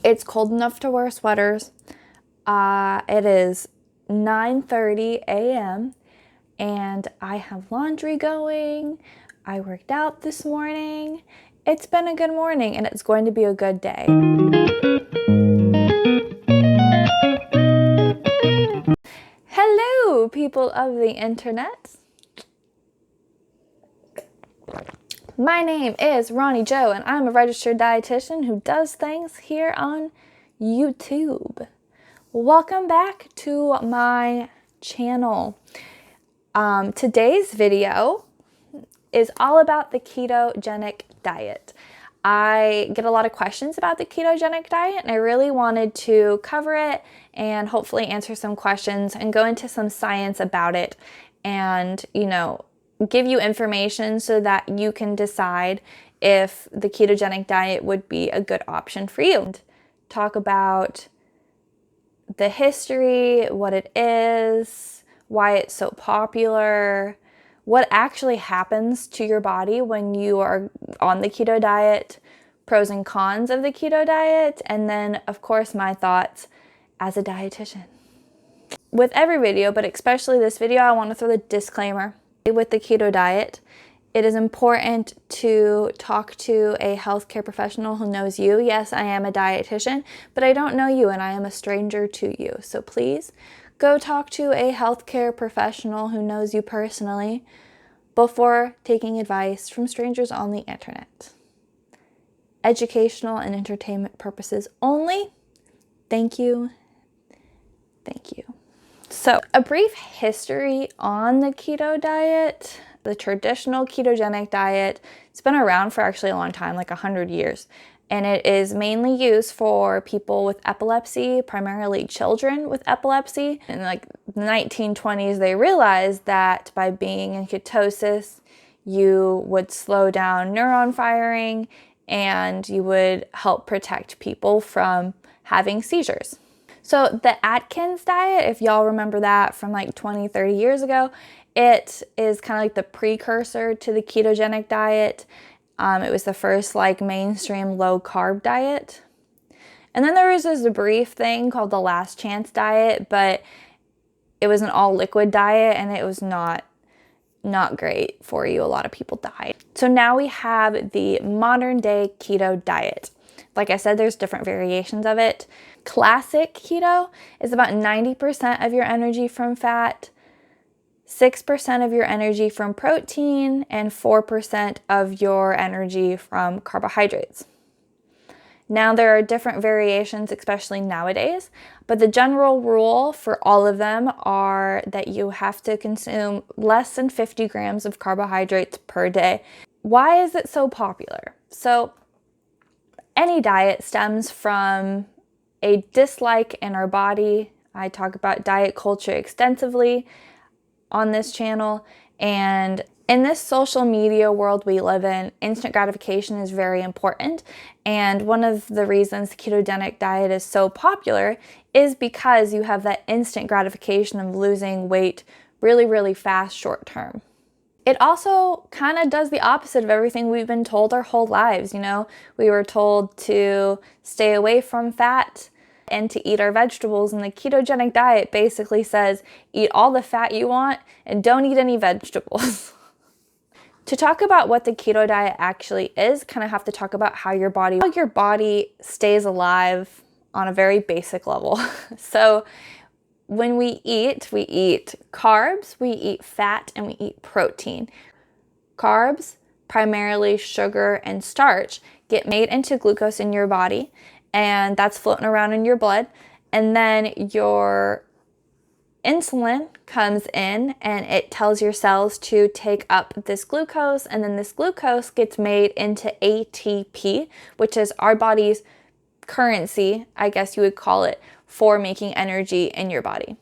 It's cold enough to wear sweaters. It is 9:30 a.m. and I have laundry going. I worked out this morning. It's been a good morning and it's going to be a good day. Hello, people of the internet. My name is Ronnie Joe and I'm a registered dietitian who does things here on YouTube. Welcome back to my channel. Today's video is all about the ketogenic diet. I get a lot of questions about the ketogenic diet and I really wanted to cover it and hopefully answer some questions and go into some science about it and, give you information so that you can decide if the ketogenic diet would be a good option for you. And talk about the history, what it is, why it's so popular, what actually happens to your body when you are on the keto diet, pros and cons of the keto diet, and then, of course, my thoughts as a dietitian. With every video, but especially this video, I want to throw the disclaimer. With the keto diet, it is important to talk to a healthcare professional who knows you. Yes, I am a dietitian, but I don't know you and I am a stranger to you. So please go talk to a healthcare professional who knows you personally before taking advice from strangers on the internet. Educational and entertainment purposes only. Thank you. Thank you. So, a brief history on the keto diet. The traditional ketogenic diet, it's been around for actually a long time, like 100 years. And it is mainly used for people with epilepsy, primarily children with epilepsy. In the 1920s, they realized that by being in ketosis, you would slow down neuron firing and you would help protect people from having seizures. So the Atkins diet, if y'all remember that from 20, 30 years ago, it is kind of like the precursor to the ketogenic diet. It was the first mainstream low carb diet. And then there was this brief thing called the last chance diet, but it was an all liquid diet and it was not great for you. A lot of people died. So now we have the modern day keto diet. Like I said, there's different variations of it. Classic keto is about 90% of your energy from fat, 6% of your energy from protein, and 4% of your energy from carbohydrates. Now there are different variations, especially nowadays, but the general rule for all of them are that you have to consume less than 50 grams of carbohydrates per day. Why is it so popular? So any diet stems from a dislike in our body. I talk about diet culture extensively on this channel. And in this social media world we live in, instant gratification is very important. And one of the reasons the ketogenic diet is so popular is because you have that instant gratification of losing weight really, really fast, short term. It also kind of does the opposite of everything we've been told our whole lives. We were told to stay away from fat and to eat our vegetables, and the ketogenic diet basically says eat all the fat you want and don't eat any vegetables. To talk about what the keto diet actually is, kind of have to talk about how your body stays alive on a very basic level. So when we eat carbs, we eat fat, and we eat protein. Carbs, primarily sugar and starch, get made into glucose in your body, and that's floating around in your blood. And then your insulin comes in and it tells your cells to take up this glucose, and then this glucose gets made into ATP, which is our body's currency, I guess you would call it, for making energy in your body.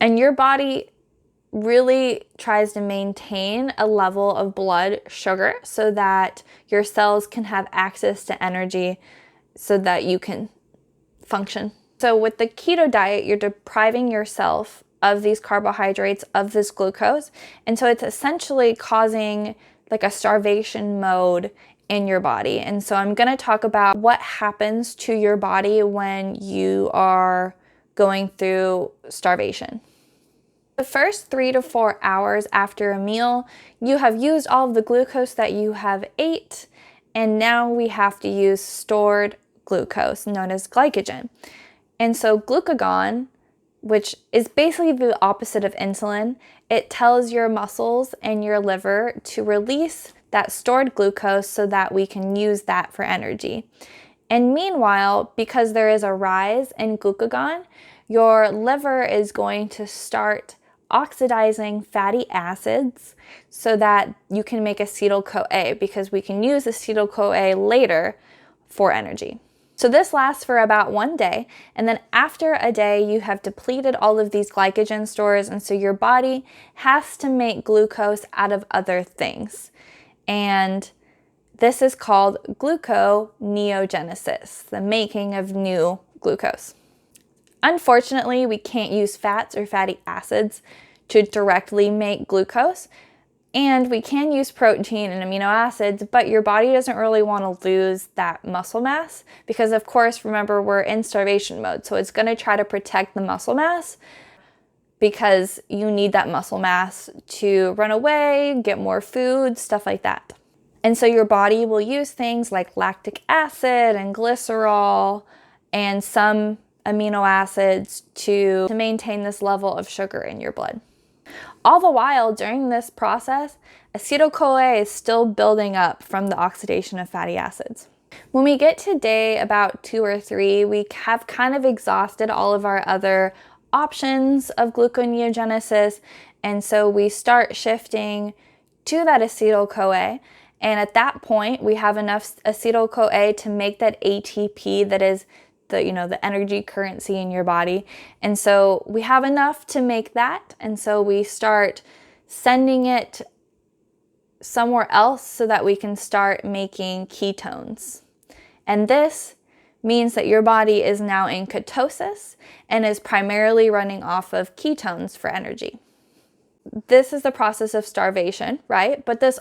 And your body really tries to maintain a level of blood sugar so that your cells can have access to energy so that you can function. So with the keto diet, you're depriving yourself of these carbohydrates, of this glucose, and so it's essentially causing a starvation mode in your body. And so I'm going to talk about what happens to your body when you are going through starvation. The first 3 to 4 hours after a meal, you have used all of the glucose that you have ate, and now we have to use stored glucose, known as glycogen. And so glucagon, which is basically the opposite of insulin, it tells your muscles and your liver to release that stored glucose so that we can use that for energy. And meanwhile, because there is a rise in glucagon, your liver is going to start oxidizing fatty acids so that you can make acetyl-CoA, because we can use acetyl-CoA later for energy. So this lasts for about 1 day, and then after a day you have depleted all of these glycogen stores, and so your body has to make glucose out of other things. And this is called gluconeogenesis, the making of new glucose. Unfortunately, we can't use fats or fatty acids to directly make glucose, and we can use protein and amino acids, but your body doesn't really want to lose that muscle mass because, of course, remember, we're in starvation mode, so it's going to try to protect the muscle mass because you need that muscle mass to run away, get more food, stuff like that. And so your body will use things like lactic acid and glycerol and some amino acids to maintain this level of sugar in your blood. All the while, during this process, acetyl-CoA is still building up from the oxidation of fatty acids. When we get to day about 2 or 3, we have kind of exhausted all of our other options of gluconeogenesis, and so we start shifting to that acetyl-CoA. And at that point, we have enough acetyl-CoA to make that ATP that is the energy currency in your body. And so we have enough to make that. And so we start sending it somewhere else so that we can start making ketones. And this means that your body is now in ketosis and is primarily running off of ketones for energy. This is the process of starvation, right? But this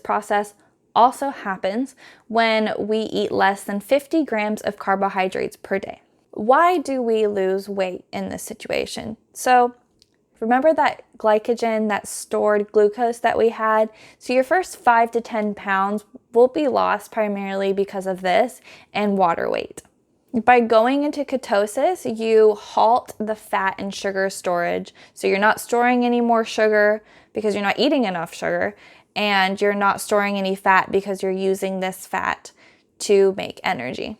process also happens when we eat less than 50 grams of carbohydrates per day. Why do we lose weight in this situation? So remember that glycogen, that stored glucose that we had? So your first 5 to 10 pounds will be lost primarily because of this and water weight. By going into ketosis, you halt the fat and sugar storage. So you're not storing any more sugar because you're not eating enough sugar, and you're not storing any fat because you're using this fat to make energy.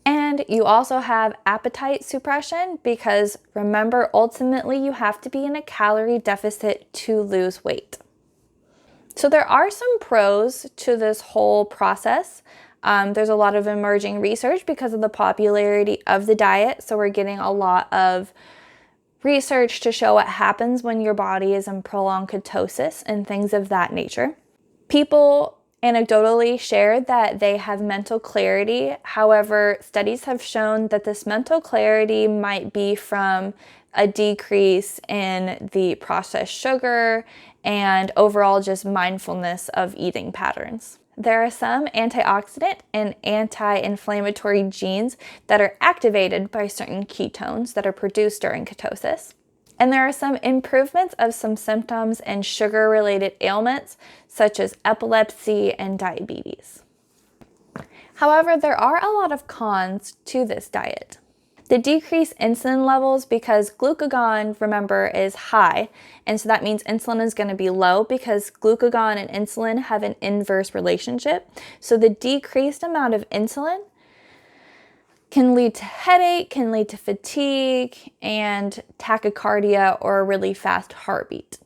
And you also have appetite suppression because remember, ultimately you have to be in a calorie deficit to lose weight. So there are some pros to this whole process. There's a lot of emerging research because of the popularity of the diet. So we're getting a lot of research to show what happens when your body is in prolonged ketosis and things of that nature. People anecdotally shared that they have mental clarity. However, studies have shown that this mental clarity might be from a decrease in the processed sugar and overall just mindfulness of eating patterns. There are some antioxidant and anti-inflammatory genes that are activated by certain ketones that are produced during ketosis. And there are some improvements of some symptoms and sugar-related ailments, such as epilepsy and diabetes. However, there are a lot of cons to this diet. The decreased insulin levels, because glucagon, remember, is high, and so that means insulin is going to be low because glucagon and insulin have an inverse relationship. So the decreased amount of insulin can lead to headache, can lead to fatigue, and tachycardia or a really fast heartbeat.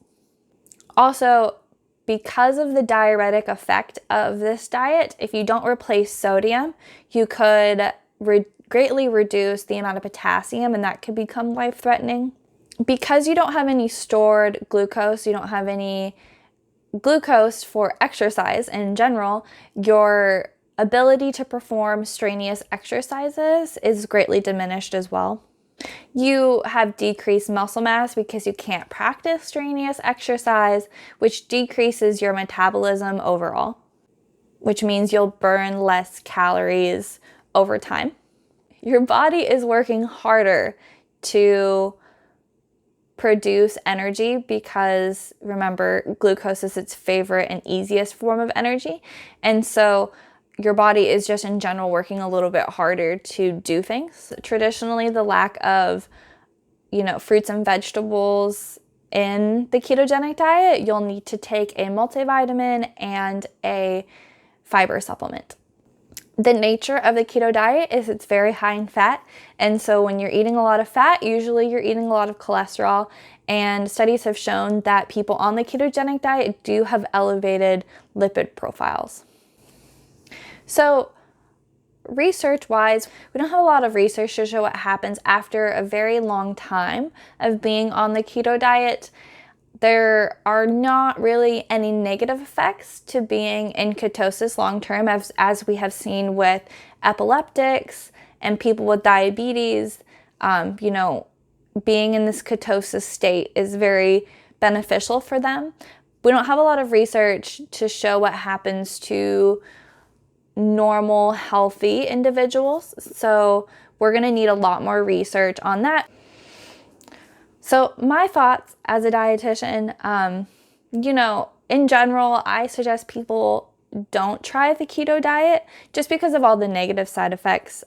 Also, because of the diuretic effect of this diet, if you don't replace sodium, you could greatly reduce the amount of potassium, and that could become life-threatening. Because you don't have any stored glucose, you don't have any glucose for exercise in general, your ability to perform strenuous exercises is greatly diminished as well. You have decreased muscle mass because you can't practice strenuous exercise, which decreases your metabolism overall. which means you'll burn less calories over time. Your body is working harder to produce energy because, remember, glucose is its favorite and easiest form of energy. And so your body is just in general working a little bit harder to do things. Traditionally, the lack of, fruits and vegetables in the ketogenic diet, you'll need to take a multivitamin and a fiber supplement. The nature of the keto diet is it's very high in fat. And so when you're eating a lot of fat, usually you're eating a lot of cholesterol. And studies have shown that people on the ketogenic diet do have elevated lipid profiles. So research-wise, we don't have a lot of research to show what happens after a very long time of being on the keto diet. There are not really any negative effects to being in ketosis long-term, as we have seen with epileptics and people with diabetes. Being in this ketosis state is very beneficial for them. We don't have a lot of research to show what happens to normal, healthy individuals. So we're going to need a lot more research on that. So my thoughts as a dietitian, in general, I suggest people don't try the keto diet just because of all the negative side effects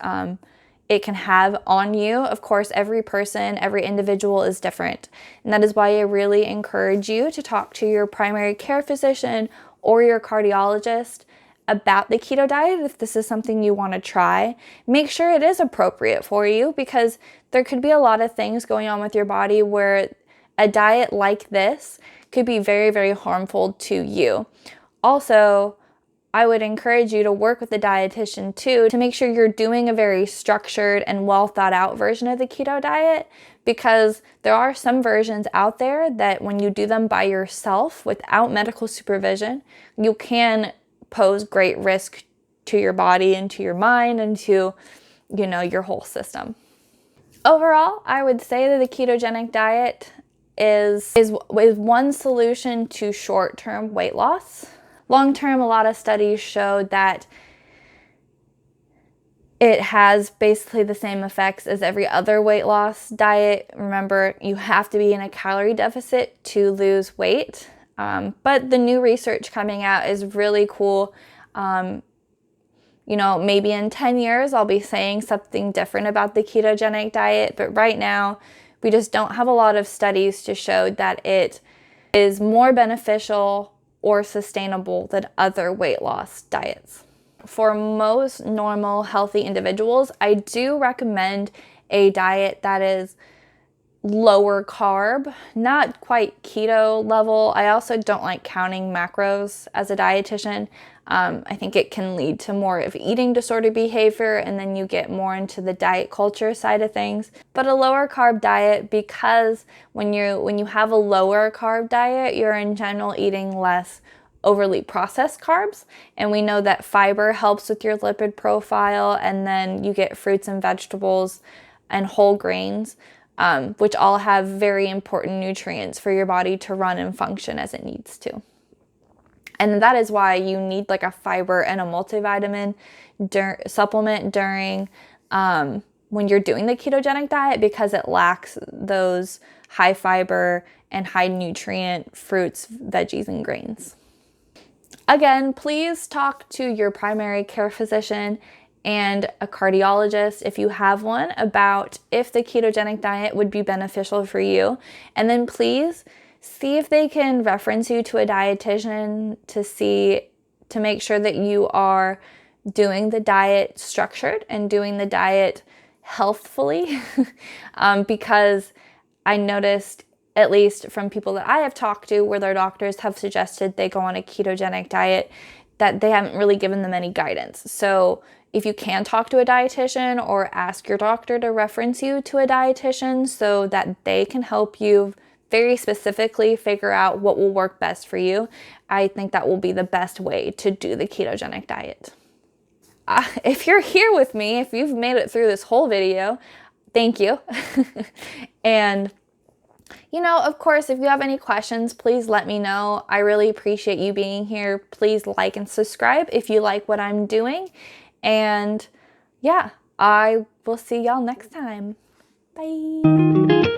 it can have on you. Of course, every person, every individual is different. And that is why I really encourage you to talk to your primary care physician or your cardiologist about the keto diet if this is something you want to try. Make sure it is appropriate for you, because there could be a lot of things going on with your body where a diet like this could be very, very harmful to you. Also, I would encourage you to work with a dietitian too to make sure you're doing a very structured and well thought out version of the keto diet, because there are some versions out there that when you do them by yourself without medical supervision, you can pose great risk to your body and to your mind and to, your whole system. Overall, I would say that the ketogenic diet is one solution to short-term weight loss. Long-term, a lot of studies showed that it has basically the same effects as every other weight loss diet. Remember, you have to be in a calorie deficit to lose weight. But the new research coming out is really cool. Maybe in 10 years, I'll be saying something different about the ketogenic diet. But right now, we just don't have a lot of studies to show that it is more beneficial or sustainable than other weight loss diets. For most normal, healthy individuals, I do recommend a diet that is lower carb, not quite keto level. I also don't like counting macros as a dietitian. I think it can lead to more of eating disorder behavior, and then you get more into the diet culture side of things. But a lower carb diet, because when you have a lower carb diet, you're in general eating less overly processed carbs, and we know that fiber helps with your lipid profile, and then you get fruits and vegetables and whole grains, which all have very important nutrients for your body to run and function as it needs to. And that is why you need like a fiber and a multivitamin supplement during when you're doing the ketogenic diet, because it lacks those high fiber and high nutrient fruits, veggies, and grains. Again, please talk to your primary care physician and a cardiologist, if you have one, about if the ketogenic diet would be beneficial for you. And then please see if they can reference you to a dietitian to make sure that you are doing the diet structured and doing the diet healthfully. Because I noticed, at least from people that I have talked to, where their doctors have suggested they go on a ketogenic diet, that they haven't really given them any guidance. So if you can talk to a dietitian or ask your doctor to reference you to a dietitian so that they can help you very specifically figure out what will work best for you, I think that will be the best way to do the ketogenic diet. If you're here with me, if you've made it through this whole video, thank you. And You know, of course, if you have any questions, please let me know. I really appreciate you being here. Please like and subscribe if you like what I'm doing. And yeah, I will see y'all next time. Bye.